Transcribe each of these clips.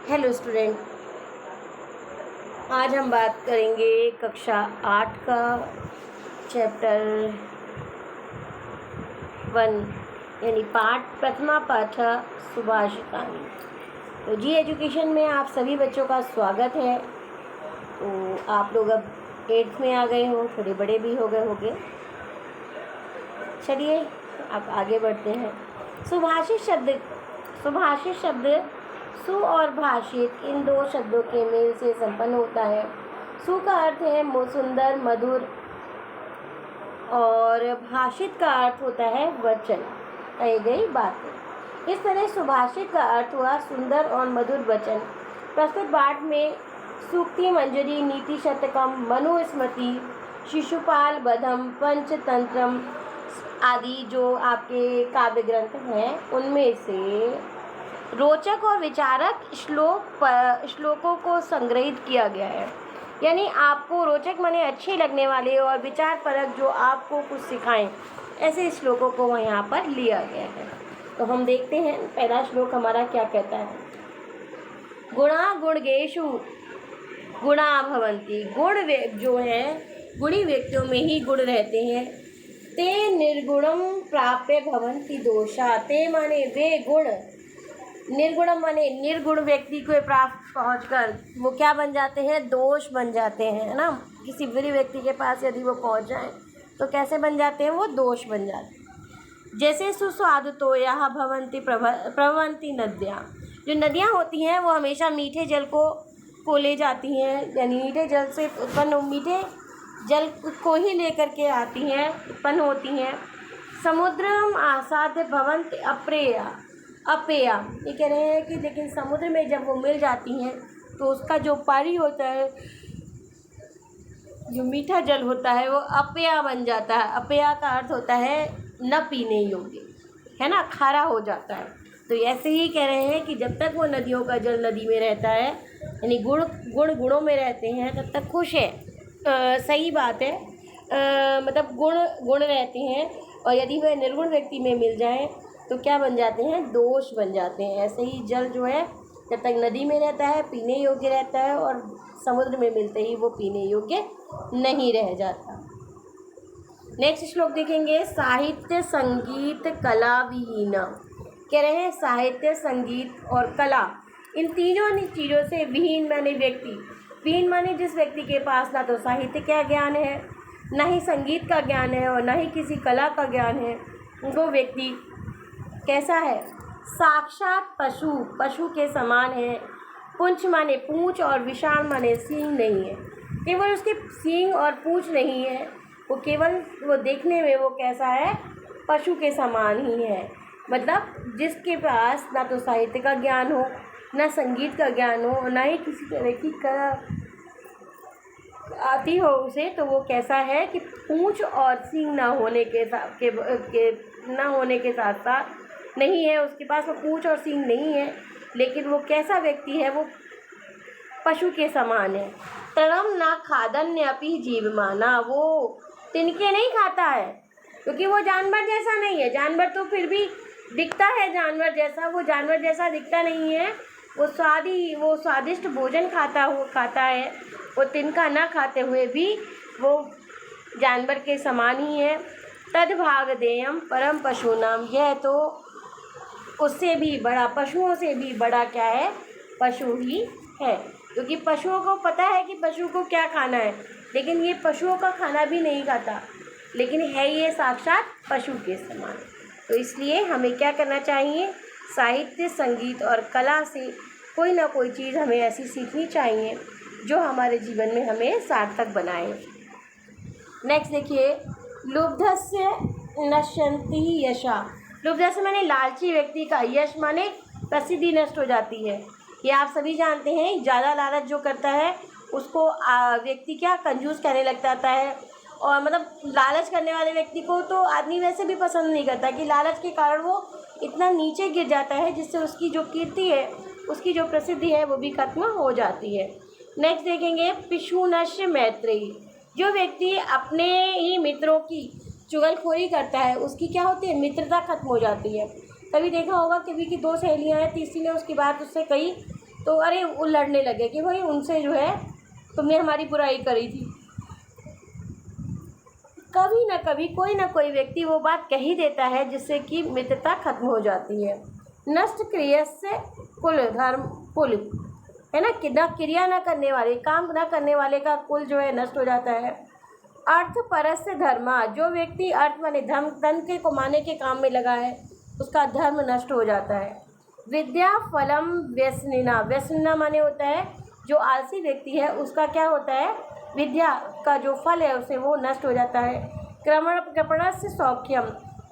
Hello student, आज हम बात करेंगे कक्षा 8 का चैप्टर 1 यानी प्रथमा पाठ सुभाषितानि। तो जी एजुकेशन में आप सभी बच्चों का स्वागत है। तो आप लोग अब 8th में आ गए हो, थोड़े बड़े भी हो गए होंगे। चलिए अब आगे बढ़ते हैं। सुभाषित शब्द सु और भाषित इन दो शब्दों के मेल से संपन्न होता है। सु का अर्थ है सुंदर, मधुर, और भाषित का अर्थ होता है वचन, कही गई बातें। इस तरह सुभाषित का अर्थ हुआ सुंदर और मधुर वचन। प्रस्तुत पाठ में सूक्ति मंजरी, नीति शतकम, मनुस्मृति, शिशुपाल वधम, पंचतंत्रम आदि जो आपके काव्य ग्रंथ हैं उनमें से रोचक और विचारक श्लोकों को संग्रहित किया गया है। यानी आपको रोचक माने अच्छे लगने वाले और विचार परक जो आपको कुछ सिखाएं, ऐसे श्लोकों को यहाँ पर लिया गया है। तो हम देखते हैं पहला श्लोक हमारा क्या कहता है। गुणा गुणगेषु गुणा भवन्ति। गुण जो है गुणी व्यक्तियों में ही गुण रहते हैं। ते निर्गुणम प्राप्य भवन्ति दोषा। ते माने वे गुण, निर्गुणम माने निर्गुण व्यक्ति को प्राप्त पहुंचकर वो क्या बन जाते हैं, दोष बन जाते हैं, है ना। किसी बुरी व्यक्ति के पास यदि वो पहुंच जाए तो कैसे बन जाते हैं, वो दोष बन जाते हैं। जैसे सुस्वादुतो यह भवन्ति प्रभवन्ति नद्याँ। जो नदियाँ होती हैं वो हमेशा मीठे जल को ले जाती हैं, यानी मीठे जल से उत्पन्न मीठे जल को ही लेकर के आती हैं, उत्पन्न होती हैं। समुद्रम आसाद्य भवन्ति अपेया। ये कह रहे हैं कि लेकिन समुद्र में जब वो मिल जाती हैं तो उसका जो पानी होता है, जो मीठा जल होता है, वो अपेया बन जाता है। अपेया का अर्थ होता है न पीने योग्य, है ना, खारा हो जाता है। तो ऐसे ही कह रहे हैं कि जब तक वो नदियों का जल नदी में रहता है, यानी गुणों में रहते हैं, तब तक खुश है। सही बात है। मतलब गुण रहते हैं, और यदि वह निर्गुण व्यक्ति में मिल जाए तो क्या बन जाते हैं, दोष बन जाते हैं। ऐसे ही जल जो है जब तक नदी में रहता है पीने योग्य रहता है, और समुद्र में मिलते ही वो पीने योग्य नहीं रह जाता। नेक्स्ट श्लोक देखेंगे। साहित्य संगीत कला विहीना। कह रहे हैं साहित्य, संगीत और कला, इन तीनों चीज़ों से विहीन माने व्यक्ति। विहीन माने जिस व्यक्ति के पास ना तो साहित्य का ज्ञान है, ना ही संगीत का ज्ञान है, और ना ही किसी कला का ज्ञान है, वो व्यक्ति कैसा है, साक्षात पशु के समान है। पुंछ माने पूंछ और विशाल माने सींग नहीं है। केवल उसके सींग और पूंछ नहीं है, वो केवल वो देखने में वो कैसा है, पशु के समान ही है। मतलब जिसके पास ना तो साहित्य का ज्ञान हो, ना संगीत का ज्ञान हो, ना ही किसी तरह की कला आती हो उसे, तो वो कैसा है कि पूंछ और सींग ना होने के साथ साथ नहीं है, उसके पास वो पूंछ और सींग नहीं है, लेकिन वो कैसा व्यक्ति है, वो पशु के समान है। तृणम ना खादन्यपि जीवमाना। वो तिनके नहीं खाता है, क्योंकि वो जानवर जैसा नहीं है। जानवर तो फिर भी दिखता है जानवर जैसा, वो जानवर जैसा दिखता नहीं है। वो स्वादिष्ट भोजन खाता है। वो तिनका ना खाते हुए भी वो जानवर के समान ही है। तद भागधेयम परम पशूनाम। यह तो उससे भी बड़ा, पशुओं से भी बड़ा क्या है, पशु ही है। क्योंकि पशुओं को पता है कि पशु को क्या खाना है, लेकिन ये पशुओं का खाना भी नहीं खाता, लेकिन है ये साक्षात पशु के समान। तो इसलिए हमें क्या करना चाहिए, साहित्य, संगीत और कला से कोई ना कोई चीज़ हमें ऐसी सीखनी चाहिए जो हमारे जीवन में हमें सार्थक बनाए। नेक्स्ट देखिए। लुब्धस्य नश्यन्ति यशा। लुब्धस्य माने लालची व्यक्ति का, यश माने प्रसिद्धि नष्ट हो जाती है। ये आप सभी जानते हैं, ज़्यादा लालच जो करता है उसको व्यक्ति क्या कंजूस कहने लग जाता है। और मतलब लालच करने वाले व्यक्ति को तो आदमी वैसे भी पसंद नहीं करता, कि लालच के कारण वो इतना नीचे गिर जाता है जिससे उसकी जो कीर्ति है, उसकी जो प्रसिद्धि है, वो भी खत्म हो जाती है। नेक्स्ट देखेंगे। पिशुनश्य मैत्रेयी। जो व्यक्ति अपने ही मित्रों की चुगलखोरी करता है, उसकी क्या होती है, मित्रता खत्म हो जाती है। कभी देखा होगा कभी कि दो सहेलियां हैं, तीसरी ने उसकी बात उससे कही तो अरे वो लड़ने लगे कि भाई उनसे जो है तुमने हमारी बुराई करी थी। कभी ना कभी कोई ना कोई व्यक्ति वो बात कह ही देता है जिससे कि मित्रता खत्म हो जाती है। नष्ट क्रिया से कुल धर्म कुल है ना, कि न क्रिया न करने वाले, काम न करने वाले का कुल जो है नष्ट हो जाता है। अर्थ परस्य धर्मा, जो व्यक्ति अर्थ माने धन धन के कमाने के काम में लगा है उसका धर्म नष्ट हो जाता है। विद्या फलम व्यसनिना, व्यसनिना माने होता है जो आलसी व्यक्ति है उसका क्या होता है, विद्या का जो फल है उसे वो नष्ट हो जाता है। क्रमण कृपणस्य सौख्यम,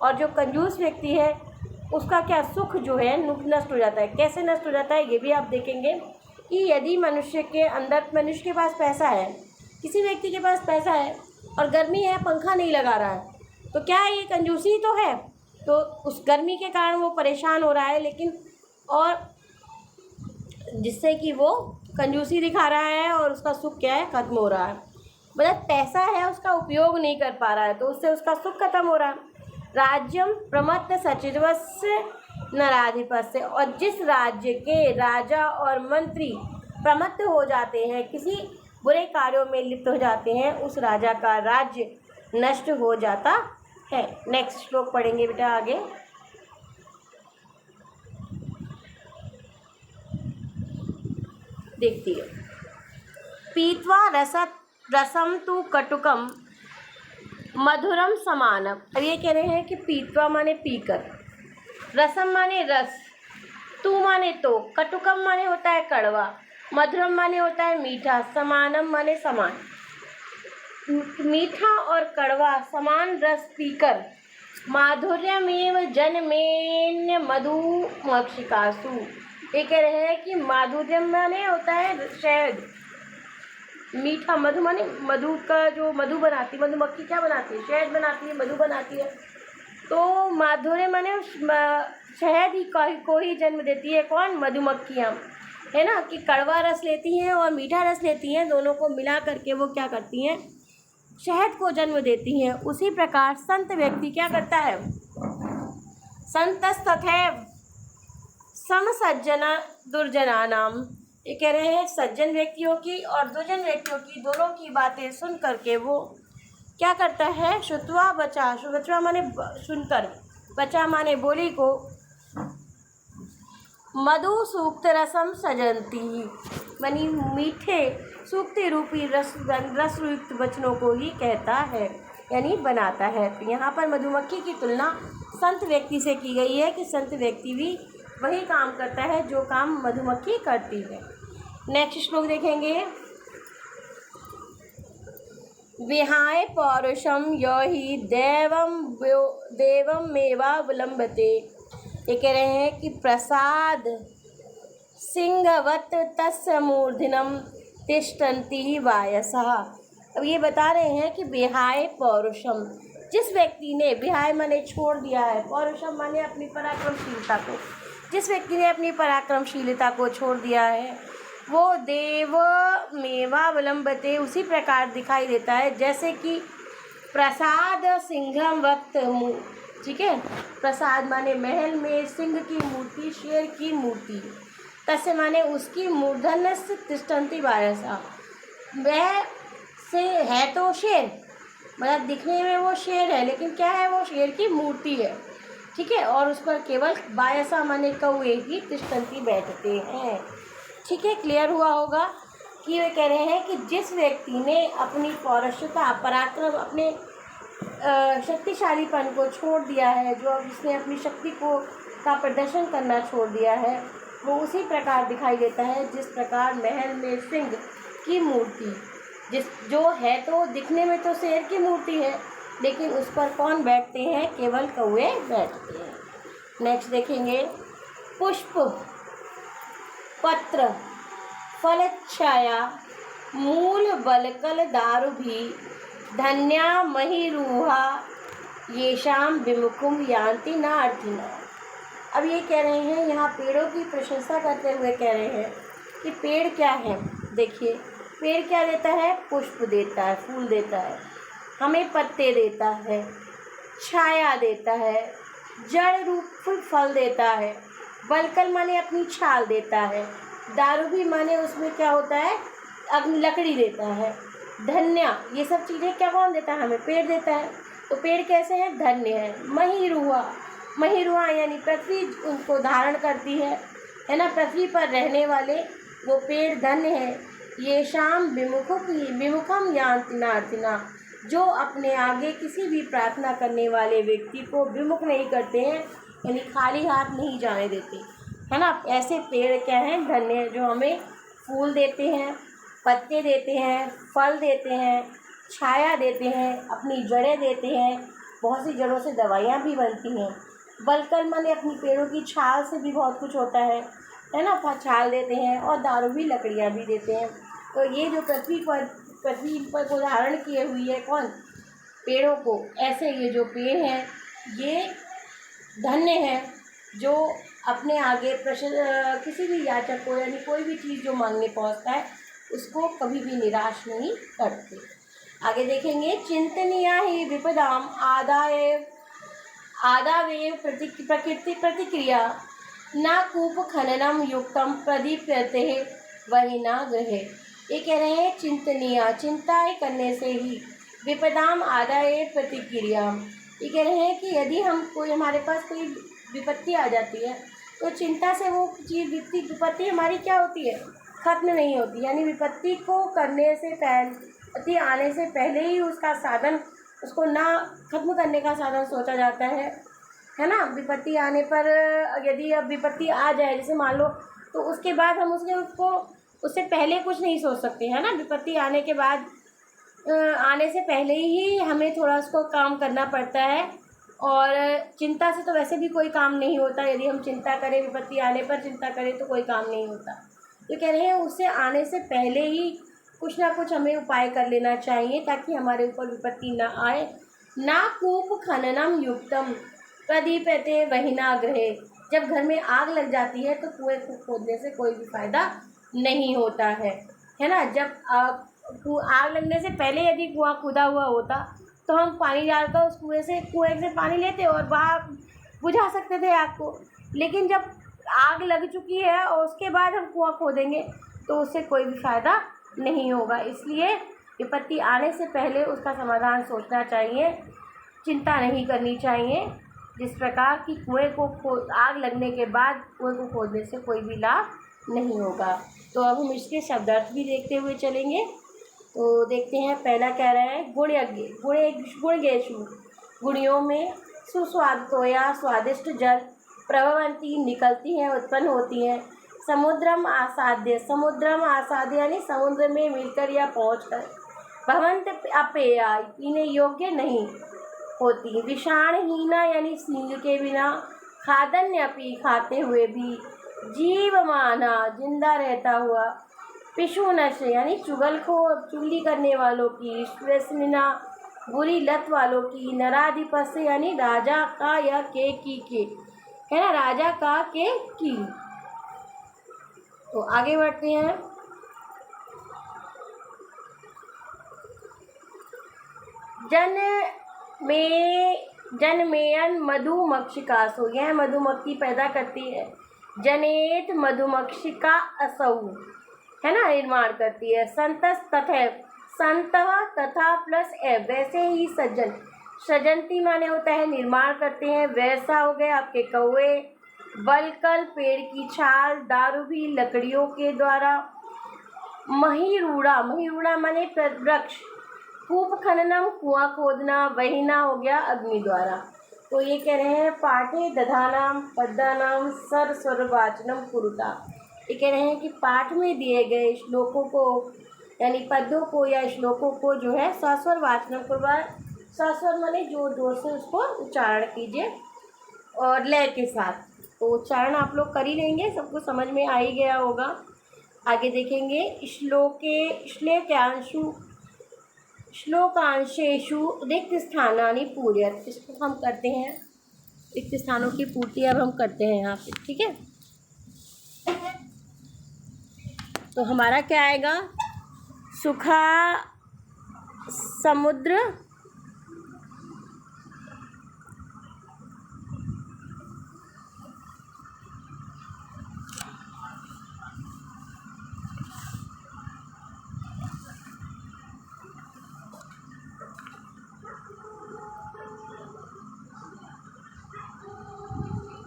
और जो कंजूस व्यक्ति है उसका क्या, सुख जो है नष्ट हो जाता है। कैसे नष्ट हो जाता है ये भी आप देखेंगे कि यदि मनुष्य के अंदर, मनुष्य के पास पैसा है, किसी व्यक्ति के पास पैसा है और गर्मी है, पंखा नहीं लगा रहा है, तो क्या है, ये कंजूसी तो है। तो उस गर्मी के कारण वो परेशान हो रहा है, लेकिन और जिससे कि वो कंजूसी दिखा रहा है और उसका सुख क्या है, खत्म हो रहा है। मतलब पैसा है उसका उपयोग नहीं कर पा रहा है तो उससे उसका सुख खत्म हो रहा है। राज्यम प्रमत्त सचिवस्य नराधिपस्य, और जिस राज्य के राजा और मंत्री प्रमत्त हो जाते हैं, किसी बुरे कार्यों में लिप्त हो जाते हैं, उस राजा का राज्य नष्ट हो जाता है। नेक्स्ट श्लोक पढ़ेंगे बेटा आगे। देखिए, पीत्वा रसम तु कटुकम मधुरम समानम। अब ये कह रहे हैं कि पीत्वा माने पीकर, रसम माने रस, तू माने तो, कटुकम माने होता है कड़वा, मधुरम माने होता है मीठा, समानम माने समान। मीठा और कड़वा समान रस पीकर माधुर्यमेव जन्मेन्य मधुमक्षिकासु। ये कह रहे हैं कि माधुर्यम माने होता है शहद, मीठा, मधु माने मधु का जो मधु बनाती, मधुमक्खी क्या बनाती है, शहद बनाती है, मधु बनाती है। तो माधुर्य माने शहद ही को ही जन्म देती है, कौन, मधुमक्खियाँ, है ना, कि कड़वा रस लेती हैं और मीठा रस लेती हैं, दोनों को मिला करके वो क्या करती हैं, शहद को जन्म देती हैं। उसी प्रकार संत व्यक्ति क्या करता है, संतस्तथैव समसज्जना दुर्जना नाम। ये कह रहे हैं सज्जन व्यक्तियों की और दुर्जन व्यक्तियों की दोनों की बातें सुन करके वो क्या करता है, श्रुत्वा बचा, श्रुत्वा माने सुनकर, बचा माने बोली को, मधु सूक्त रसम सजंती, मानी मीठे सूक्ति रूपी रस युक्त वचनों को ही कहता है, यानी बनाता है। तो यहाँ पर मधुमक्खी की तुलना संत व्यक्ति से की गई है कि संत व्यक्ति भी वही काम करता है जो काम मधुमक्खी करती है। नेक्स्ट श्लोक देखेंगे। विहाय पौरुषम यो ही देवम मेवावलंबते। ये कह रहे हैं कि प्रसाद सिंहवत तस्य मूर्धनम तिष्ठन्ति वायसः। अब ये बता रहे हैं कि विहाय पौरुषम, जिस व्यक्ति ने, विहाय माने छोड़ दिया है, पौरुषम माने अपनी पराक्रमशीलता को, जिस व्यक्ति ने अपनी पराक्रमशीलता को छोड़ दिया है वो देव मेवावलंबते, उसी प्रकार दिखाई देता है जैसे कि प्रसाद सिंहम वक्त, ठीक है, प्रसाद माने महल में सिंह की मूर्ति, शेर की मूर्ति, तस्य माने उसकी मूर्धन्य से तिष्ठन्ति वायसा, वह से है तो शेर, मतलब दिखने में वो शेर है लेकिन क्या है, वो शेर की मूर्ति है, ठीक है, और उस पर केवल वायसा माने कौए ही तिष्ठन्ति बैठते हैं। ठीक है, क्लियर हुआ होगा कि वे कह रहे हैं कि जिस व्यक्ति ने अपनी पौरुषता, पराक्रम, अपने शक्तिशालीपन को छोड़ दिया है, जो जिसने अपनी शक्ति को का प्रदर्शन करना छोड़ दिया है, वो उसी प्रकार दिखाई देता है जिस प्रकार महल में सिंह की मूर्ति, जो है तो दिखने में तो शेर की मूर्ति है लेकिन उस पर कौन बैठते हैं, केवल कौवे बैठते हैं। नेक्स्ट देखेंगे। पुष्प पत्र फलच्छाया मूल बलकल दारु भी धन्या महिरूहा येषाम विमुखुम यान्ति न अर्थिना। अब ये कह रहे हैं, यहाँ पेड़ों की प्रशंसा करते हुए कह रहे हैं कि पेड़ क्या है। देखिए, पेड़ क्या देता है, पुष्प देता है, फूल देता है, हमें पत्ते देता है, छाया देता है, जड़ रूप फल देता है, बलकल माने अपनी छाल देता है, दारूभी माने उसमें क्या होता है, अग्नि लकड़ी देता है। धन्या, ये सब चीज़ें क्या कौन देता है, हमें पेड़ देता है। तो पेड़ कैसे है, धन्य है। महिरुआ, महिरुआ यानी पृथ्वी उनको धारण करती है ना, पृथ्वी पर रहने वाले वो पेड़ धन्य है। ये शाम विमुखम यान्ति नार्तिना, जो अपने आगे किसी भी प्रार्थना करने वाले व्यक्ति को विमुख नहीं करते हैं, यानी खाली हाथ नहीं जाने देते, है ना। ऐसे पेड़ क्या हैं, धन्य, जो हमें फूल देते हैं, पत्ते देते हैं, फल देते हैं, छाया देते हैं, अपनी जड़ें देते हैं। बहुत सी जड़ों से दवाइयाँ भी बनती हैं। बलकल माने अपनी पेड़ों की छाल से भी बहुत कुछ होता है ना, छाल देते हैं, और दारू भी लकड़ियाँ भी देते हैं। तो ये जो पृथ्वी पर को धारण किए हुई है कौन, पेड़ों को, ऐसे ये जो पेड़ हैं ये धन्य है, जो अपने आगे किसी भी याचक को, यानी कोई भी चीज़ जो मांगने पहुंचता है उसको कभी भी निराश नहीं करते। आगे देखेंगे, चिंतनीया ही विपदाम आदावेव प्रकृति प्रतिक्रिया न कूप खननम युक्तम प्रदीप्यते वही न ग्रहे। ये कह रहे हैं चिंतनीय, चिंताएँ करने से ही, विपदाम आदाय प्रतिक्रिया, ये कह रहे हैं कि यदि हम कोई, हमारे पास कोई विपत्ति आ जाती है तो चिंता से वो चीज़ विपत्ति हमारी क्या होती है, खत्म नहीं होती। यानी विपत्ति को करने से पहले, विपत्ति आने से पहले ही उसका साधन, उसको ना खत्म करने का साधन सोचा जाता है ना। विपत्ति आने पर यदि अब विपत्ति आ जाए, जैसे मान लो, तो उसके बाद हम उससे पहले कुछ नहीं सोच सकते, है ना। विपत्ति आने के बाद, आने से पहले ही हमें थोड़ा उसको काम करना पड़ता है। और चिंता से तो वैसे भी कोई काम नहीं होता, यदि हम चिंता करें, विपत्ति आने पर चिंता करें तो कोई काम नहीं होता। तो कह रहे हैं उससे आने से पहले ही कुछ ना कुछ हमें उपाय कर लेना चाहिए ताकि हमारे ऊपर विपत्ति ना आए। ना कूप खननम युक्तम प्रदीप्यते वहिना ग्रहे, जब घर में आग लग जाती है तो कुएं को खोदने से कोई भी फायदा नहीं होता है ना। जब आग लगने से पहले यदि कुआं खुदा हुआ होता तो हम पानी डालकर उस कुएं से पानी लेते और बाहर बुझा सकते थे आग को। लेकिन जब आग लग चुकी है और उसके बाद हम कुआं खोदेंगे तो उससे कोई भी फ़ायदा नहीं होगा। इसलिए विपत्ति आने से पहले उसका समाधान सोचना चाहिए, चिंता नहीं करनी चाहिए। जिस प्रकार की आग लगने के बाद कुएं को खोदने से कोई भी लाभ नहीं होगा। तो अब हम इसके शब्दार्थ भी देखते हुए चलेंगे। तो देखते हैं, पहला कह रहा है गुणगेषु, गुणियों में सुस्वादुतो या स्वादिष्ट जल प्रभवंती, निकलती हैं, उत्पन्न होती हैं। समुद्रम आसाद्य यानी समुद्र में मिलकर या पहुंचकर। भवंत अपेया, पीने योग्य नहीं होती। विषाणहीना यानी सींग के बिना। खादन्यपि, खाते हुए भी। जीवमाना, जिंदा रहता हुआ। पिशुनश यानी चुगली करने वालों की। व्यसनिना, बुरी लत वालों की। नराधिपस्य यानी राजा का या के है ना, राजा का के की। तो आगे बढ़ते हैं। जनमेयन मधुमक्षिकासु, यह मधुमक्खी पैदा करती है। जनेत मधुमक्षिका असौ, है ना, निर्माण करती है। संतः तथा प्लस ए, वैसे ही सजंती माने होता है निर्माण करते हैं, वैसा हो गए आपके कौवे। बलकल, पेड़ की छाल। दारू भी, लकड़ियों के द्वारा। महिरूड़ा माने वृक्ष। कूप खननम, कुआं खोदना। वहीना हो गया अग्नि द्वारा। तो ये कह रहे हैं पाठे दधानाम पद्दानाम सर्ववाचनम कुरुता। ये कह रहे हैं कि पाठ में दिए गए श्लोकों को, यानी पद्यों को या श्लोकों को जो है सस्वर वाचनम करवा। सस्वर माने जोर जोर से उसको उच्चारण कीजिए और लय के साथ। तो उच्चारण आप लोग कर ही लेंगे, सबको समझ में आ ही गया होगा। आगे देखेंगे, श्लोकांशेषु रिक्त स्थानानि पूर्यत। इसको हम करते हैं, रिक्त स्थानों की पूर्ति अब हम करते हैं यहाँ पे, ठीक है। तो हमारा क्या आएगा, सुखा समुद्र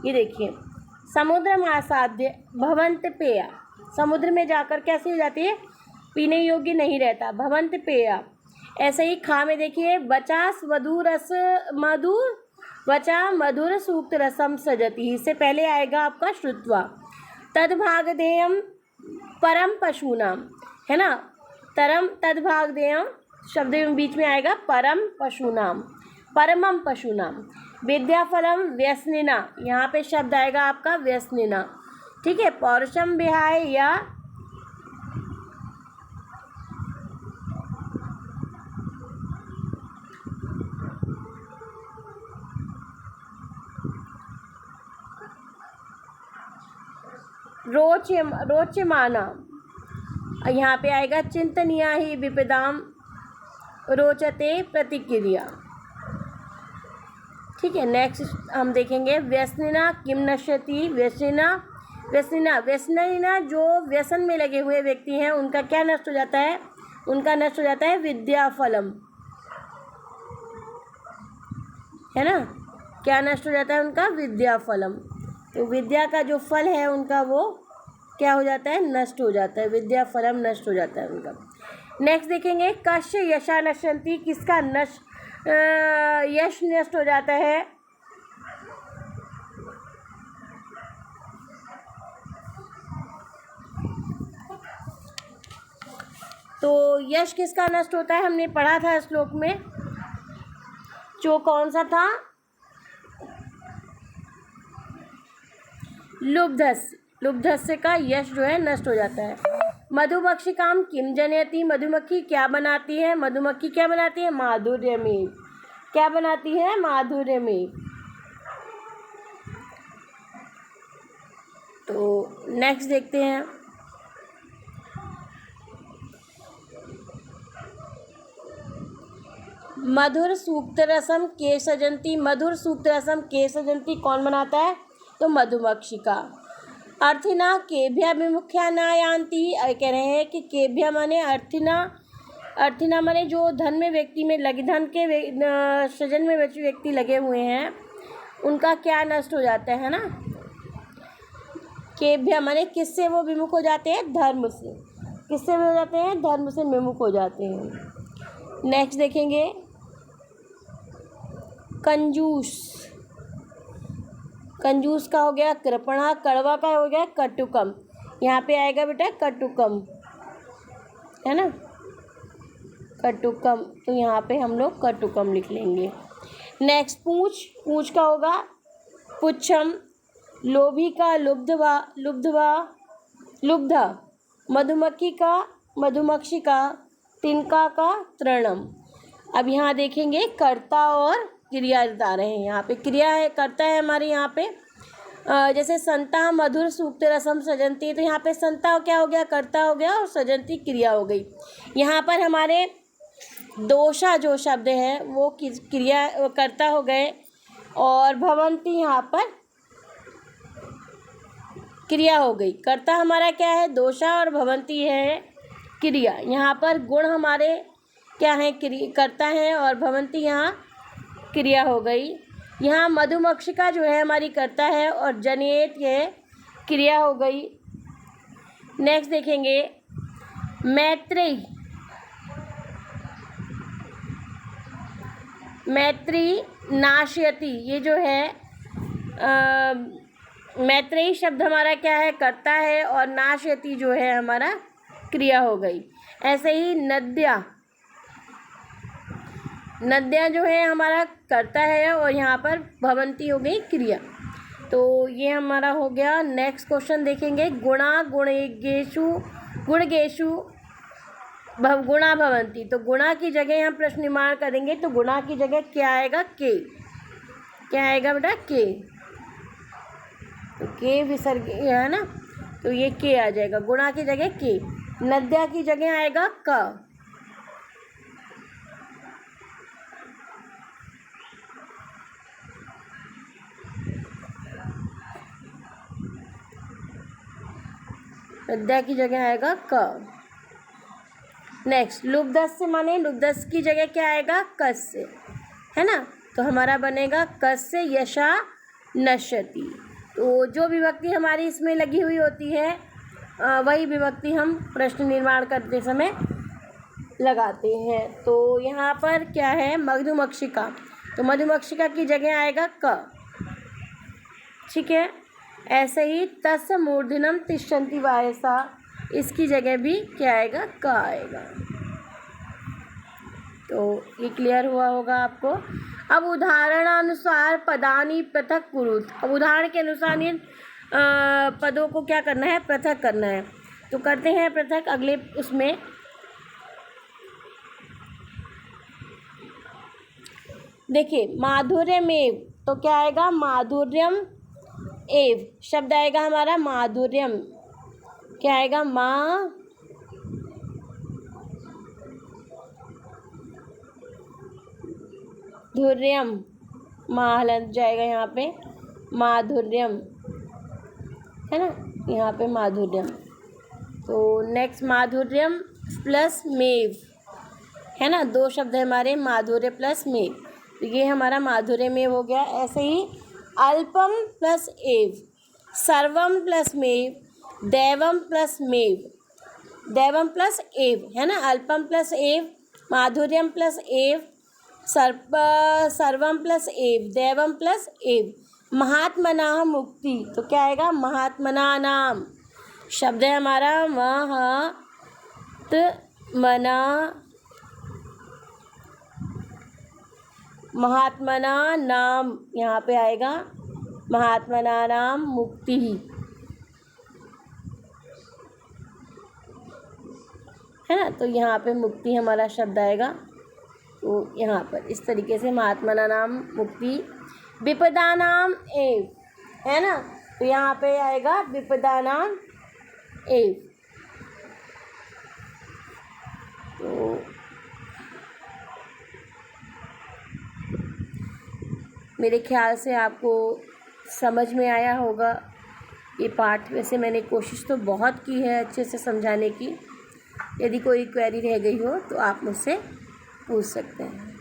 ये देखिए, समुद्र आसाद्य भवंत पेया, समुद्र में जाकर कैसी हो जाती है, पीने योग्य नहीं रहता, भवंत पेया। ऐसे ही खा में देखिए, बचा मधुर सूक्त रसम सजती, इससे पहले आएगा आपका श्रुत्वा। तद्भागधेयम परम पशूनाम, है ना, तद्भागधेयम शब्द बीच में आएगा परम पशूनाम, परमम पशूनाम। विद्याफलम व्यसनिना, यहाँ पे शब्द आएगा आपका व्यसनिना, ठीक है। पौरुषम विहाय या रोचमाना, यहाँ पे आएगा चिंतनीया ही विपदाम रोचते प्रतिक्रिया, ठीक है। नेक्स्ट हम देखेंगे व्यसनिना किम नश्यति, व्यसनिना जो व्यसन में लगे हुए व्यक्ति हैं उनका क्या नष्ट हो जाता है, उनका नष्ट हो जाता है विद्याफलम, है ना, क्या नष्ट हो जाता है उनका, विद्याफलम। तो विद्या का जो फल है उनका वो क्या हो जाता है, नष्ट हो जाता है, विद्याफलम नष्ट हो जाता है उनका। नेक्स्ट देखेंगे कश्य यशा नश्यन्ति, किसका यश नष्ट हो जाता है, तो यश किसका नष्ट होता है, हमने पढ़ा था श्लोक में, जो कौन सा था, लुब्धस्य का यश जो है नष्ट हो जाता है। मधुमक्षिकाम किम जनयति, मधुमक्खी क्या बनाती है, मधुमक्खी क्या बनाती है, माधुर्य में, क्या बनाती है, माधुर्य में। तो नेक्स्ट देखते हैं, मधुर सूक्त रसम के सजंती, मधुर सूक्त रसम के सजंती कौन बनाता है, तो मधुमक्षिका। अर्थिना केभ्य विमुख्या न यान्ति, कह रहे हैं कि केभ्य माने अर्थिना माने जो धन में व्यक्ति में लगे, धन के सृजन में व्यक्ति लगे हुए हैं उनका क्या नष्ट हो जाता है ना। केभ्य माने किससे वो विमुख हो जाते हैं, धर्म से, किससे हो जाते हैं, धर्म से विमुख हो जाते हैं। नेक्स्ट देखेंगे कंजूस का हो गया कृपणा, कड़वा का हो गया कटुकम, यहाँ पे आएगा बेटा कटुकम, है ना, कटुकम, तो यहाँ पे हम लोग कटुकम लिख लेंगे। नेक्स्ट पूछ का होगा पुच्छम, लोभी का लुब्धा, मधुमक्षी का तिनका का तृणम। अब यहाँ देखेंगे कर्ता और क्रिया बता रहे हैं, यहाँ पे क्रिया है, कर्ता है हमारे यहाँ पे, जैसे संता मधुर सूक्त रसम सजंती, तो यहाँ पे संता क्या हो गया, कर्ता हो गया, और सजंती क्रिया हो गई। यहाँ पर हमारे दोषा जो शब्द है वो क्रिया कर्ता हो गए, और भवंती यहाँ पर क्रिया हो गई। कर्ता हमारा क्या है, दोषा, और भवंती है क्रिया। यहाँ पर गुण हमारे क्या है, कर्ता है, और भवंती यहाँ क्रिया हो गई। यहाँ मधुमक्षिका जो है हमारी कर्ता है, और जनियत ये क्रिया हो गई। नेक्स्ट देखेंगे मैत्री नाशयति, ये जो है मैत्रेयी शब्द हमारा क्या है, कर्ता है, और नाशयति जो है हमारा क्रिया हो गई। ऐसे ही नद्या जो है हमारा कर्ता है, और यहाँ पर भवंती हो गई क्रिया। तो ये हमारा हो गया। नेक्स्ट क्वेश्चन देखेंगे गुणगेषु गुणा भवंती, तो गुणा की जगह हम प्रश्न निर्माण करेंगे, तो गुणा की जगह क्या आएगा, के, क्या आएगा बेटा, के, तो के विसर्ग है ना, तो ये के आ जाएगा, गुणा की जगह के। नद्या की जगह आएगा क, नद्या की जगह आएगा क। नेक्स्ट लुब्धस्य माने लुब्धस्य की जगह क्या आएगा, कस्य, है ना, तो हमारा बनेगा कस्य यशा नश्यति, तो जो विभक्ति हमारी इसमें लगी हुई होती है वही विभक्ति हम प्रश्न निर्माण करते समय लगाते हैं। तो यहाँ पर क्या है, मधुमक्षिका, तो मधुमक्षिका की जगह आएगा क। ठीक है, ऐसे ही तस्य मूर्धन्यम तिष्ठन्ति वायसा, इसकी जगह भी क्या आएगा, क आएगा। तो ये क्लियर हुआ होगा आपको। अब उदाहरणानुसार पदानि पृथक कुरुत, अब उदाहरण के अनुसार इन पदों को क्या करना है, पृथक करना है। तो करते हैं पृथक अगले उसमें। देखिए माधुर्यमेव, तो क्या आएगा, माधुर्यम एव शब्द आएगा हमारा माधुर्यम, क्या आएगा, माधुर्यम, हलंत जाएगा यहाँ पे, माधुर्यम है ना, यहाँ पे माधुर्यम। तो नेक्स्ट माधुर्यम प्लस मेव है ना, दो शब्द है हमारे, माधुर्य प्लस मेव, तो ये हमारा माधुर्य मेव हो गया। ऐसे ही अल्पम प्लस एव, सर्वम प्लस मेव, दैवम प्लस मेव, दैवम प्लस एव है ना, अल्पम प्लस एव, माधुर्यम प्लस एव, सर्वम प्लस एव, दैवम प्लस एव। महात्मना मुक्ति, तो क्या आएगा, महात्मना नाम शब्द है हमारा, महात्मना नाम, यहाँ पे आएगा महात्मना नाम मुक्ति, है ना, तो यहाँ पे मुक्ति हमारा शब्द आएगा। तो यहाँ पर इस तरीके से महात्मना नाम मुक्ति, विपदा नाम एव है ना, तो यहाँ पे आएगा विपदा नाम एव। तो मेरे ख्याल से आपको समझ में आया होगा ये पाठ। वैसे मैंने कोशिश तो बहुत की है अच्छे से समझाने की। यदि कोई क्वेरी रह गई हो तो आप मुझसे पूछ सकते हैं।